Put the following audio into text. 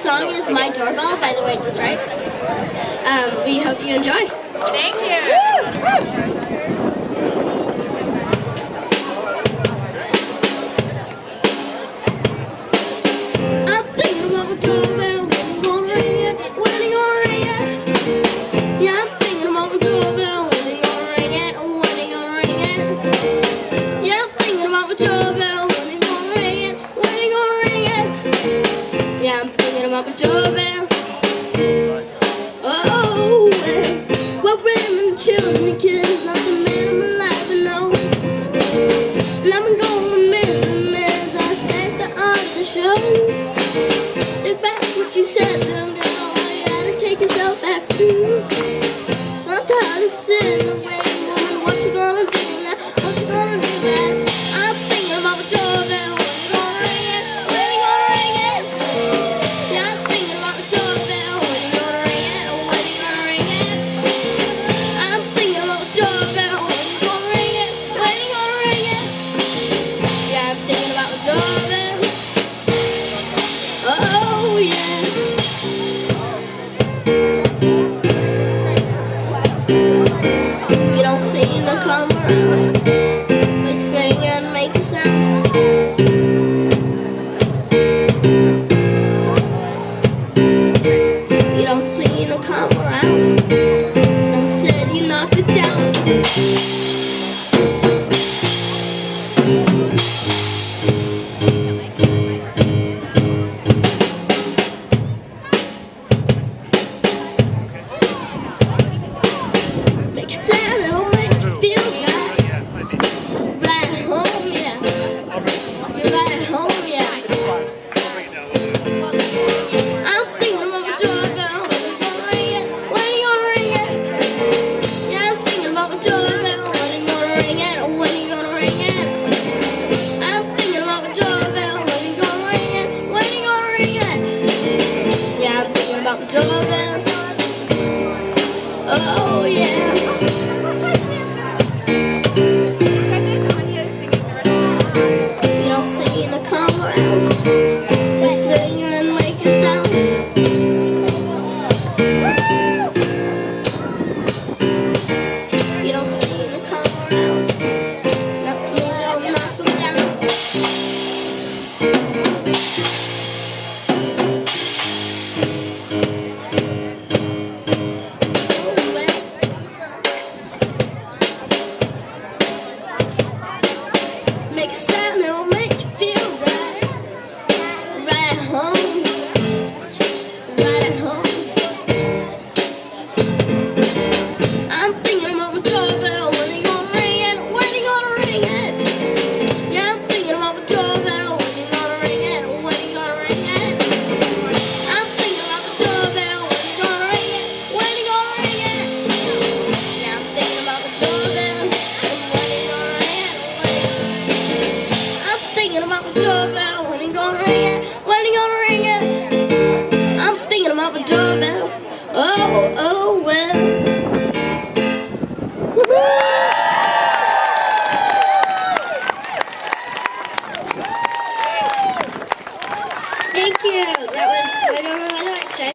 song is My Doorbell by the White Stripes. We hope you enjoy. Thank you. I'm thinking about my doorbell. When you gonna ring it? When you gonna ring it? Yeah, I'm thinking about my doorbell. When you gonna ring it? When you gonna ring it? Yeah, I'm thinking about my doorbell. When you gonna ring it? When you gonna ring it? Yeah, I'm thinking about my doorbell. Oh, well, women, children, and kids, not the man of my life, I know. And I'm gonna miss the minutes I spent on the show. Look back what you said, little girl. You gotta take yourself back too. I'm tired of sitting away, woman. What you gonna do now? What you gonna do now? I'm thinking about my doorbell. When you gonna ring it? When you gonna ring it? Yeah, I'm thinking about my doorbell. When you gonna ring it? When you gonna ring it? I'm thinking about my doorbell. When you gonna ring it? When you gonna ring it? Yeah, I'm thinking about my doorbell. Oh yeah. You don't seem to come around.